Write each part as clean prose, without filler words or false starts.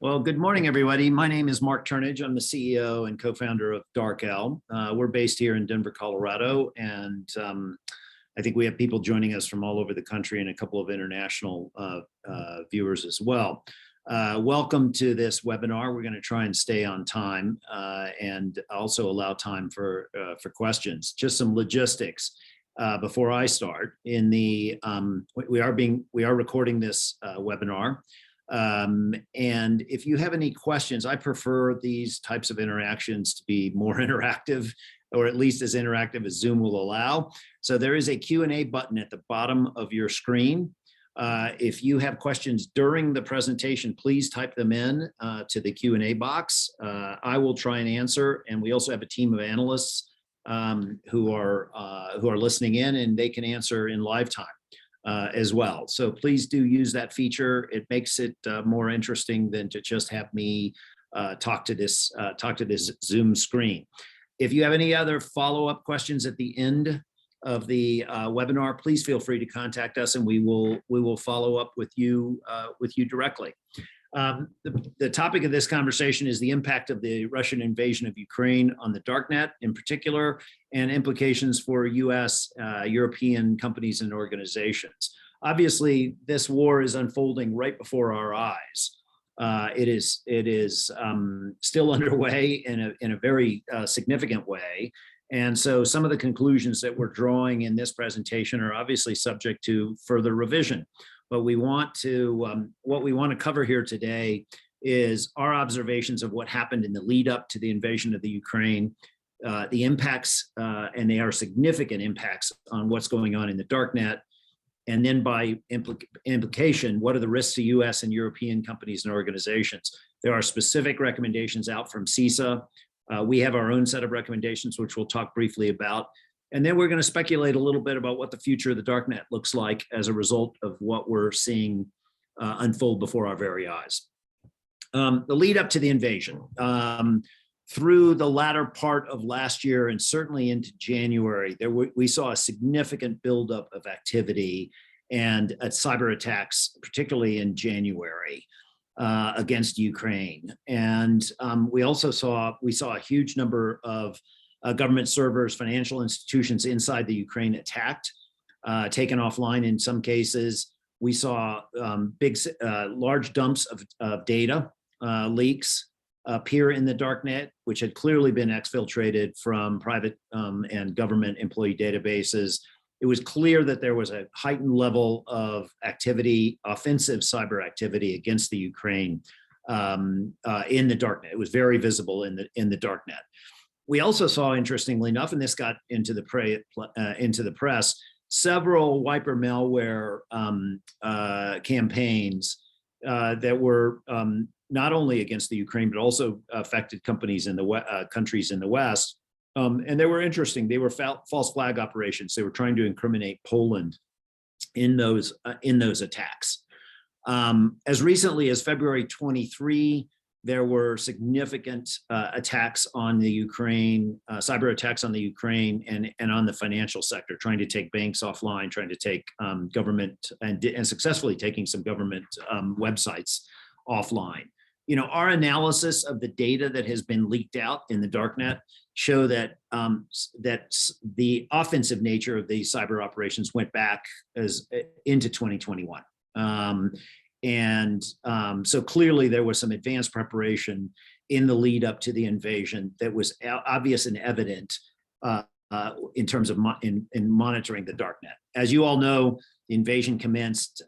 Well, good morning, everybody. My name is Mark Turnage. I'm the CEO and co-founder of DarkOwl. We're based here in Denver, Colorado, and I think we have people joining us from all over the country and a couple of international viewers as well. Welcome to this webinar. We're going to try and stay on time and also allow time for questions. Just some logistics before I start. We are recording this webinar. And if you have any questions, I prefer these types of interactions to be more interactive, or at least as interactive as Zoom will allow. So there is a Q&A button at the bottom of your screen. If you have questions during the presentation, please type them in to the Q&A box. I will try and answer, and we also have a team of analysts who are listening in, and they can answer in live time. As well. So please do use that feature. It makes it more interesting than to just have me talk to this Zoom screen. If you have any other follow-up questions at the end of the webinar, please feel free to contact us, and we will follow up with you directly. The topic of this conversation is the impact of the Russian invasion of Ukraine on the Darknet in particular, and implications for US, European companies and organizations. Obviously, this war is unfolding right before our eyes. It is still underway in a very significant way. And so some of the conclusions that we're drawing in this presentation are obviously subject to further revision. But we want to, what we want to cover here today is our observations of what happened in the lead up to the invasion of the Ukraine, the impacts, and they are significant impacts on what's going on in the Darknet. And then by implication, what are the risks to US and European companies and organizations? There are specific recommendations out from CISA. We have our own set of recommendations, which we'll talk briefly about. And then we're going to speculate a little bit about what the future of the Darknet looks like as a result of what we're seeing unfold before our very eyes. The lead up to the invasion. Through the latter part of last year and certainly into January, we saw a significant buildup of activity and cyber attacks, particularly in January, against Ukraine. And we saw a huge number of government servers, financial institutions inside the Ukraine attacked, taken offline in some cases. We saw large dumps of data leaks appear in the Darknet, which had clearly been exfiltrated from private and government employee databases. It was clear that there was a heightened level of activity, offensive cyber activity against the Ukraine in the Darknet. It was very visible in the Darknet. We also saw, interestingly enough, and this got into the press, several wiper malware campaigns that were not only against the Ukraine, but also affected companies in the countries in the West. And they were interesting. They were false flag operations. They were trying to incriminate Poland in those attacks. As recently as February 23, there were significant attacks on the Ukraine, cyber attacks on the Ukraine and on the financial sector, trying to take banks offline, trying to take government and successfully taking some government websites offline. You know, our analysis of the data that has been leaked out in the Darknet show that the offensive nature of these cyber operations went back into 2021. So clearly there was some advanced preparation in the lead up to the invasion that was obvious and evident in terms of in monitoring the Darknet. As you all know, the invasion commenced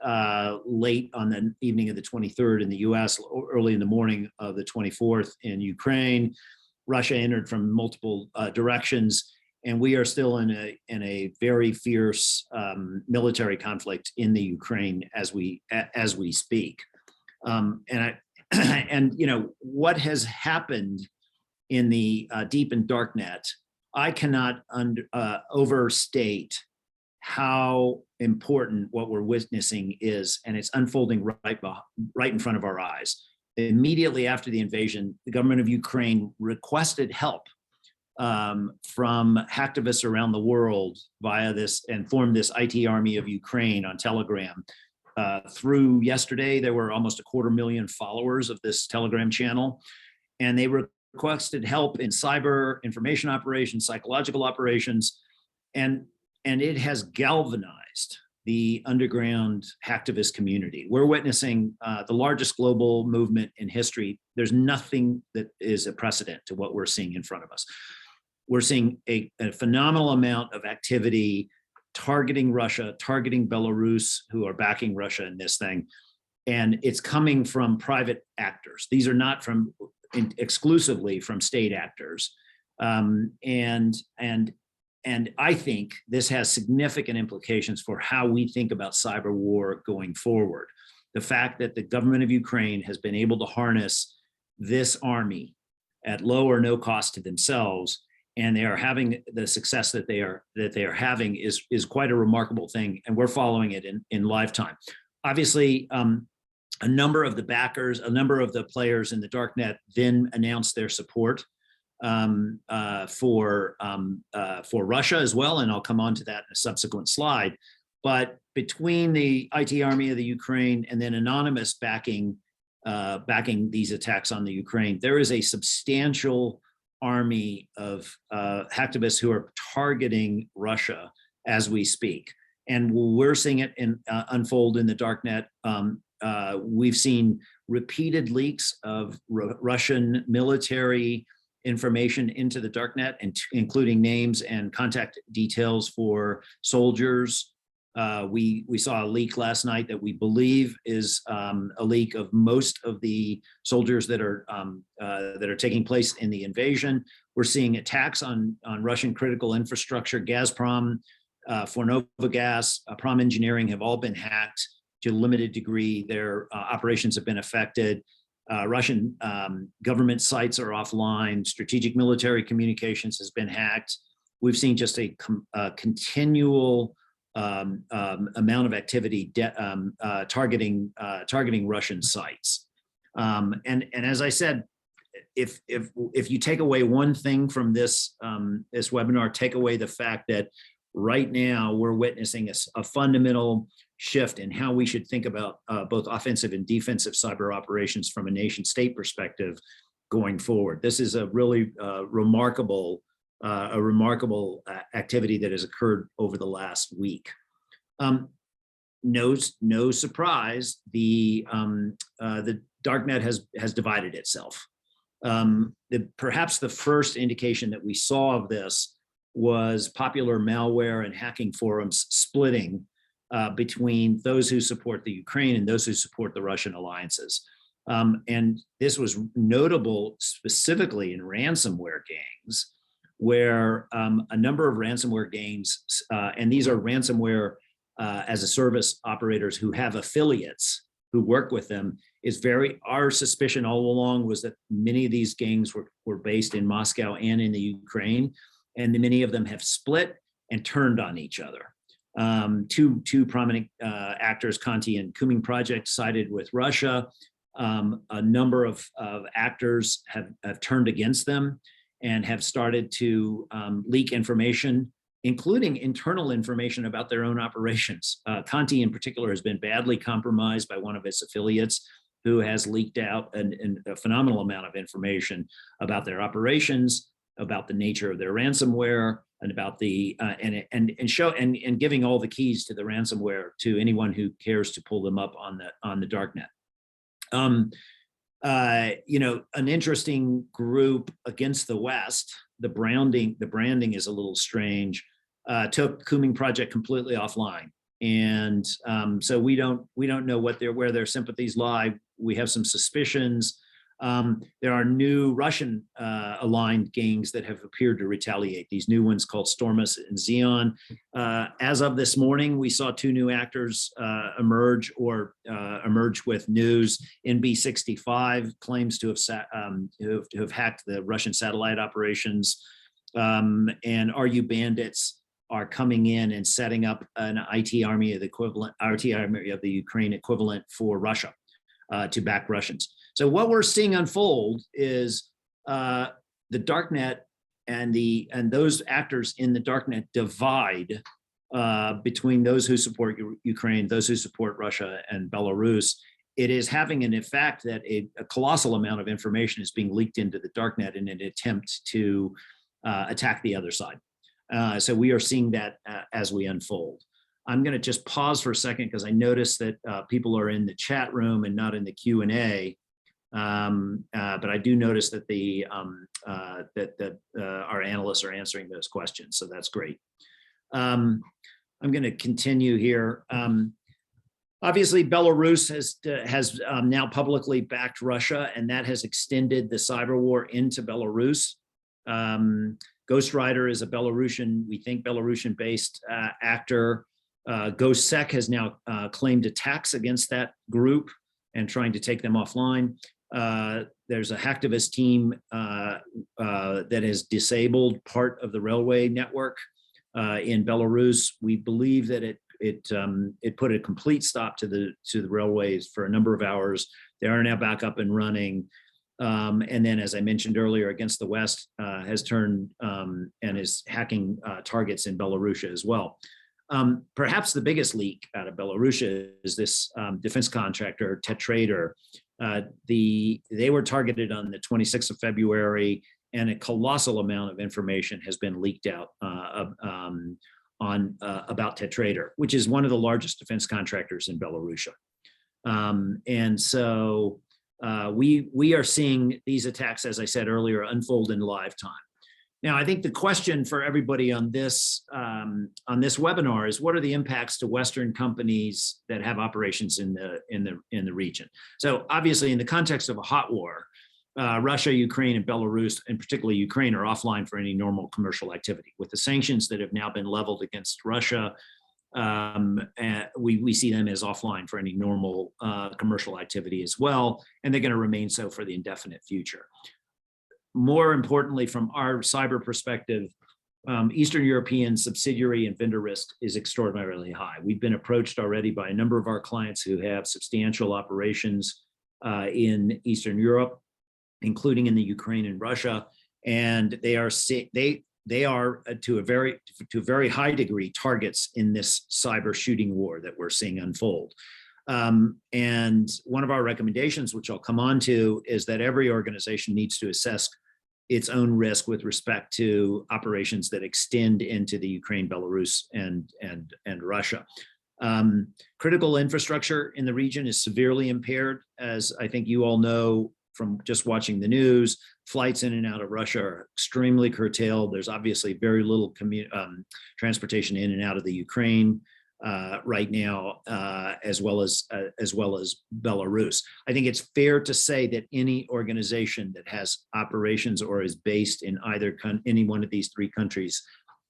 late on the evening of the 23rd in the US, early in the morning of the 24th in Ukraine. Russia entered from multiple directions, and we are still in a very fierce military conflict in the Ukraine as we speak. And you know what has happened in the deep and Darknet, I cannot overstate how important what we're witnessing is, and it's unfolding right in front of our eyes. Immediately after the invasion, the government of Ukraine requested help from hacktivists around the world via this, and formed this IT army of Ukraine on Telegram through yesterday, there were almost 250,000 followers of this Telegram channel, and they requested help in cyber information operations, psychological operations, and it has galvanized the underground hacktivist community. We're witnessing the largest global movement in history. There's nothing that is a precedent to what we're seeing in front of us. We're seeing a phenomenal amount of activity targeting Russia, targeting Belarus, who are backing Russia in this thing. And it's coming from private actors. These are not exclusively from state actors. And I think this has significant implications for how we think about cyber war going forward. The fact that the government of Ukraine has been able to harness this army at low or no cost to themselves, and they are having the success that they are having is quite a remarkable thing, and we're following it in lifetime. Obviously, a number of the backers, a number of the players in the Darknet then announced their support for Russia as well, and I'll come on to that in a subsequent slide. But between the IT army of the Ukraine and then anonymous backing these attacks on the Ukraine, there is a substantial army of hacktivists who are targeting Russia as we speak. And we're seeing it unfold in the Darknet. We've seen repeated leaks of Russian military information into the Darknet, including names and contact details for soldiers. We saw a leak last night that we believe is a leak of most of the soldiers that are taking place in the invasion. We're seeing attacks on Russian critical infrastructure. Gazprom, Fornovagas, Prom Engineering have all been hacked to a limited degree. Their operations have been affected. Russian government sites are offline. Strategic military communications has been hacked. We've seen just a continual amount of activity targeting Russian sites. And as I said, if you take away one thing from this this webinar, take away the fact that right now we're witnessing a fundamental shift in how we should think about both offensive and defensive cyber operations from a nation state perspective going forward. This is a really remarkable activity that has occurred over the last week. No surprise, the Darknet has divided itself. Perhaps the first indication that we saw of this was popular malware and hacking forums splitting between those who support the Ukraine and those who support the Russian alliances. And this was notable specifically in ransomware gangs, where a number of ransomware gangs, and these are ransomware as a service operators who have affiliates who work with them, our suspicion all along was that many of these gangs were based in Moscow and in the Ukraine, and many of them have split and turned on each other. Two prominent actors, Conti and Kuming Project, sided with Russia. A number of actors have turned against them and have started to leak information, including internal information about their own operations. Conti in particular has been badly compromised by one of its affiliates who has leaked out a phenomenal amount of information about their operations, about the nature of their ransomware, and about the and giving all the keys to the ransomware to anyone who cares to pull them up on the Darknet. An interesting group against the West. The branding is a little strange. Took Kuming Project completely offline, and so we don't know where their sympathies lie. We have some suspicions. There are new Russian aligned gangs that have appeared to retaliate. These new ones called Stormus and Xeon. As of this morning, we saw two new actors emerge with news. NB65 claims to have hacked the Russian satellite operations, and RU Bandits are coming in and setting up an IT army of the Ukraine equivalent for Russia to back Russians. So what we're seeing unfold is the Darknet and those actors in the Darknet divide between those who support Ukraine, those who support Russia and Belarus, it is having an effect that a colossal amount of information is being leaked into the darknet in an attempt to attack the other side. So we are seeing that as we unfold. I'm going to just pause for a second because I noticed that people are in the chat room and not in the Q&A. But I do notice that our analysts are answering those questions, so that's great. I'm going to continue here. Obviously, Belarus has now publicly backed Russia, and that has extended the cyber war into Belarus. Ghost Rider is a Belarusian, we think Belarusian-based actor. GhostSec has now claimed attacks against that group and trying to take them offline. There's a hacktivist team that has disabled part of the railway network in Belarus. We believe that it put a complete stop to the railways for a number of hours. They are now back up and running. And then, as I mentioned earlier, Against the West has turned and is hacking targets in Belarus as well. Perhaps the biggest leak out of Belarus is this defense contractor, Tetrader. They were targeted on the 26th of February, and a colossal amount of information has been leaked out about Tetrader, which is one of the largest defense contractors in Belarus. And so we are seeing these attacks, as I said earlier, unfold in live time. Now, I think the question for everybody on this webinar is, what are the impacts to Western companies that have operations in the region? So obviously, in the context of a hot war, Russia, Ukraine, and Belarus, and particularly Ukraine, are offline for any normal commercial activity. With the sanctions that have now been leveled against Russia, we see them as offline for any normal commercial activity as well, and they're going to remain so for the indefinite future. More importantly, from our cyber perspective, Eastern European subsidiary and vendor risk is extraordinarily high. We've been approached already by a number of our clients who have substantial operations in Eastern Europe, including in the Ukraine and Russia, and they are to a very high degree targets in this cyber shooting war that we're seeing unfold. And one of our recommendations, which I'll come on to, is that every organization needs to assess its own risk with respect to operations that extend into the Ukraine, Belarus, and Russia. Critical infrastructure in the region is severely impaired, as I think you all know from just watching the news. Flights in and out of Russia are extremely curtailed. There's obviously very little transportation in and out of the Ukraine right now, as well as Belarus. I think it's fair to say that any organization that has operations or is based in any one of these three countries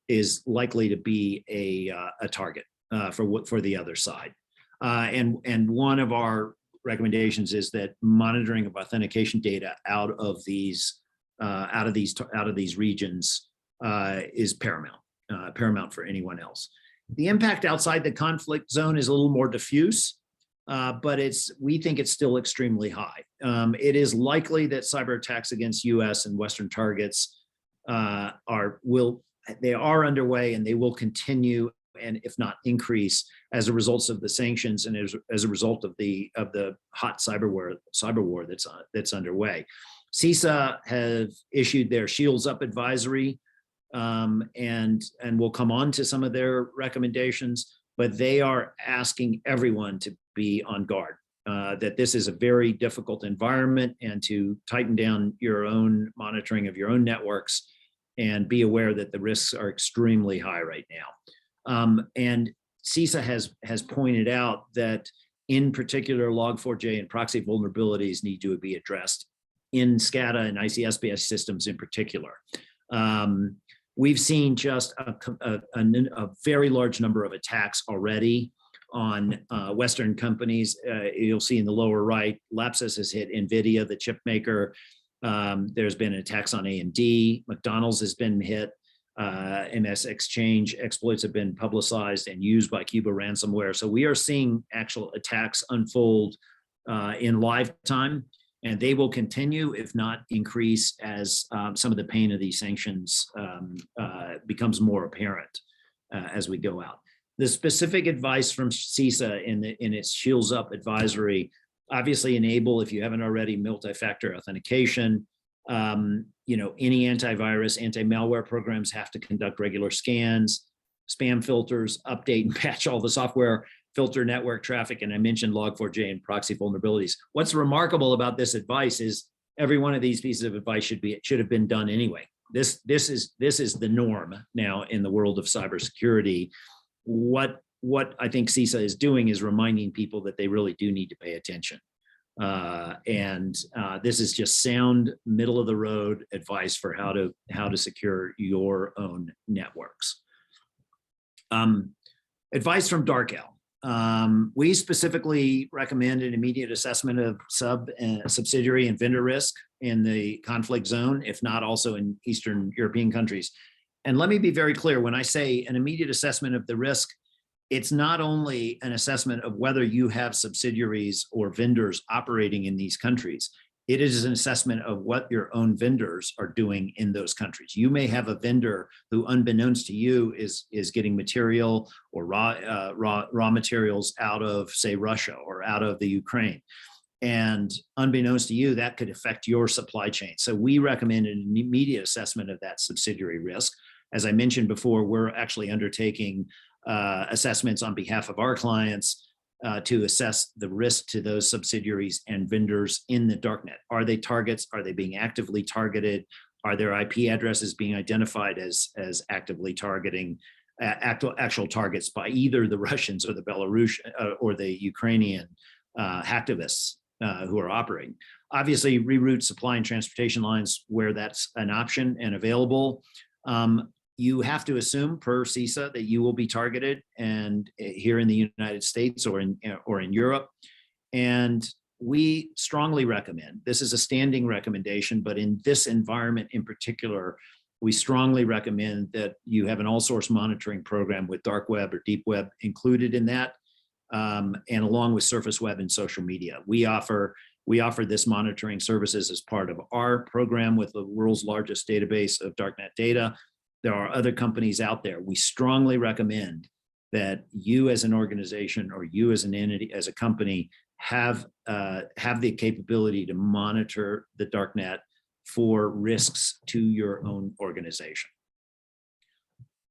is likely to be a target for the other side. And one of our recommendations is that monitoring of authentication data out of these regions is paramount for anyone else. The impact outside the conflict zone is a little more diffuse, but we think it's still extremely high. It is likely that cyber attacks against U.S. and Western targets are underway, and they will continue, and if not increase, as a result of the sanctions and as a result of the hot cyber war that's underway. CISA have issued their Shields Up advisory, and we'll come on to some of their recommendations, but they are asking everyone to be on guard, that this is a very difficult environment, and to tighten down your own monitoring of your own networks and be aware that the risks are extremely high right now. And CISA has pointed out that, in particular, Log4j and proxy vulnerabilities need to be addressed in SCADA and ICSPS systems in particular. We've seen just a very large number of attacks already on Western companies. You'll see in the lower right, Lapsus has hit NVIDIA, the chip maker. There's been attacks on AMD. McDonald's has been hit. MS Exchange exploits have been publicized and used by Cuba ransomware. So we are seeing actual attacks unfold in live time, and they will continue, if not increase, as some of the pain of these sanctions becomes more apparent as we go out. The specific advice from CISA in its Shields Up advisory, obviously enable, if you haven't already, multi-factor authentication. Any antivirus, anti-malware programs have to conduct regular scans, spam filters, update and patch all the software, filter network traffic, and I mentioned Log4j and proxy vulnerabilities. What's remarkable about this advice is every one of these pieces of advice should have been done anyway. This is the norm now in the world of cybersecurity. What I think CISA is doing is reminding people that they really do need to pay attention. This is just sound, middle of the road advice for how to secure your own networks. Advice from DarkOwl. We specifically recommend an immediate assessment of subsidiary and vendor risk in the conflict zone, if not also in Eastern European countries. And let me be very clear, when I say an immediate assessment of the risk, it's not only an assessment of whether you have subsidiaries or vendors operating in these countries. It is an assessment of what your own vendors are doing in those countries. You may have a vendor who, unbeknownst to you, is getting material or raw materials out of, say, Russia or out of the Ukraine. And unbeknownst to you, that could affect your supply chain. So we recommend an immediate assessment of that subsidiary risk. As I mentioned before, we're actually undertaking assessments on behalf of our clients to assess the risk to those subsidiaries and vendors in the darknet. Are they targets? Are they being actively targeted? Are their IP addresses being identified as actively targeting actual targets by either the Russians or the Belarus or the Ukrainian hacktivists who are operating? Obviously, reroute supply and transportation lines where that's an option and available. You have to assume, per CISA, that you will be targeted, and here in the United States or in Europe. And we strongly recommend, this is a standing recommendation, but in this environment in particular, we strongly recommend that you have an all-source monitoring program with dark web or deep web included in that, and along with surface web and social media. We offer this monitoring services as part of our program with the world's largest database of darknet data. There are other companies out there. We strongly recommend that you as an organization or you as an entity, as a company, have the capability to monitor the darknet for risks to your own organization.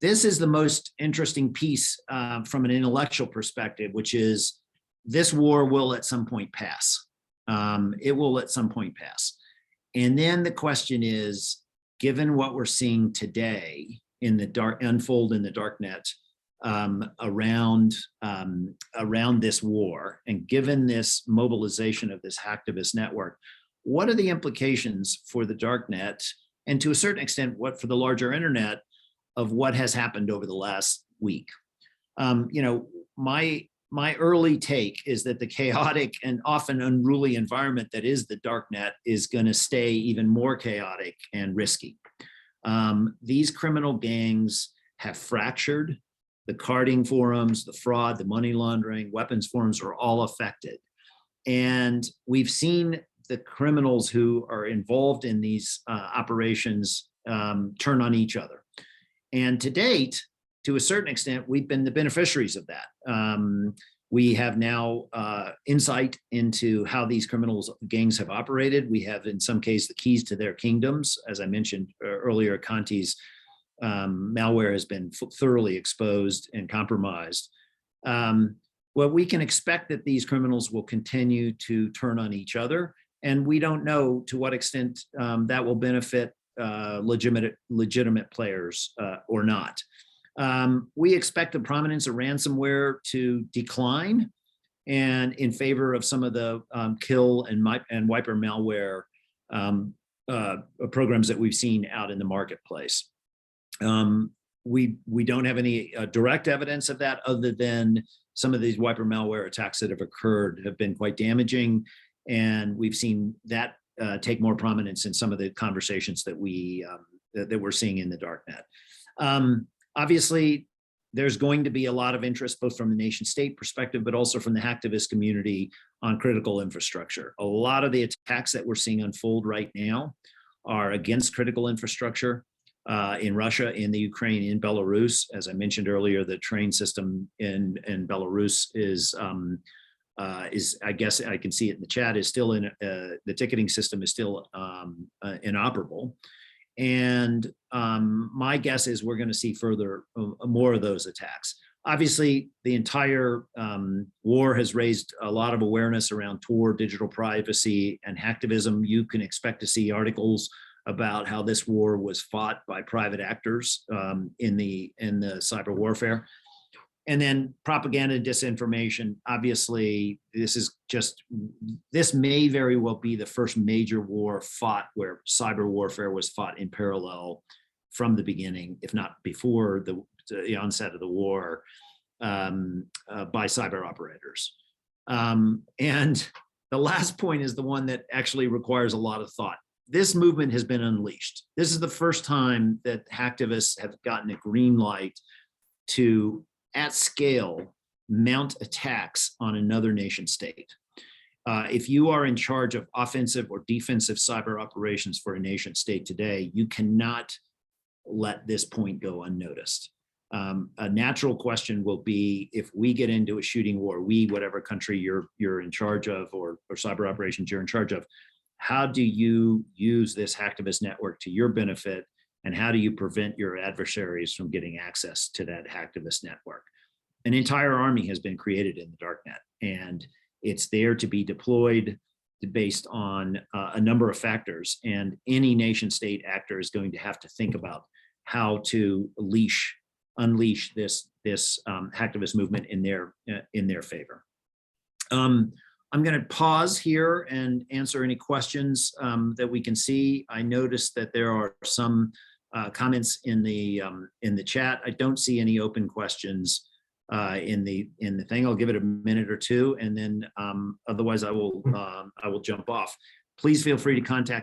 This is the most interesting piece from an intellectual perspective, which is this war will at some point pass. It will at some point pass. And then the question is, given what we're seeing today in the unfold in the darknet around this war, and given this mobilization of this hacktivist network, what are the implications for the darknet, and to a certain extent, what for the larger internet, of what has happened over the last week? My early take is that the chaotic and often unruly environment that is the darknet is going to stay even more chaotic and risky. These criminal gangs have fractured. The carding forums, the fraud, the money laundering, weapons forums are all affected. And we've seen the criminals who are involved in these operations turn on each other. And to date, to a certain extent, we've been the beneficiaries of that. We have now insight into how these gangs have operated. We have, in some cases, the keys to their kingdoms. As I mentioned earlier, Conti's malware has been thoroughly exposed and compromised. Well, we can expect that these criminals will continue to turn on each other, and we don't know to what extent that will benefit legitimate players or not. We expect the prominence of ransomware to decline, and in favor of some of the kill and wiper malware programs that we've seen out in the marketplace. We don't have any direct evidence of that, other than some of these wiper malware attacks that have occurred have been quite damaging, and we've seen that take more prominence in some of the conversations that we're seeing in the darknet. Obviously, there's going to be a lot of interest, both from the nation state perspective, but also from the hacktivist community, on critical infrastructure. A lot of the attacks that we're seeing unfold right now are against critical infrastructure. in Russia, in the Ukraine, in Belarus. As I mentioned earlier, the train system in Belarus is, I guess I can see it in the chat, is still in, the ticketing system is still inoperable. And my guess is we're going to see further, more of those attacks. Obviously, the entire war has raised a lot of awareness around Tor, digital privacy, and hacktivism. You can expect to see articles about how this war was fought by private actors in the cyber warfare. And then propaganda and disinformation. Obviously, this may very well be the first major war fought where cyber warfare was fought in parallel from the beginning, if not before the onset of the war, by cyber operators. And the last point is the one that actually requires a lot of thought. This movement has been unleashed. This is the first time that hacktivists have gotten a green light to, at scale, mount attacks on another nation state. If you are in charge of offensive or defensive cyber operations for a nation state today, you cannot let this point go unnoticed. A natural question will be, if we get into a shooting war, whatever country you're in charge of, or cyber operations you're in charge of, how do you use this hacktivist network to your benefit? And how do you prevent your adversaries from getting access to that hacktivist network? An entire army has been created in the Darknet, and it's there to be deployed based on a number of factors. And any nation state actor is going to have to think about how to unleash this hacktivist movement in their favor. I'm going to pause here and answer any questions that we can see. I noticed that there are some comments in the chat. I don't see any open questions in the thing. I'll give it a minute or two, and then otherwise I will jump off. Please feel free to contact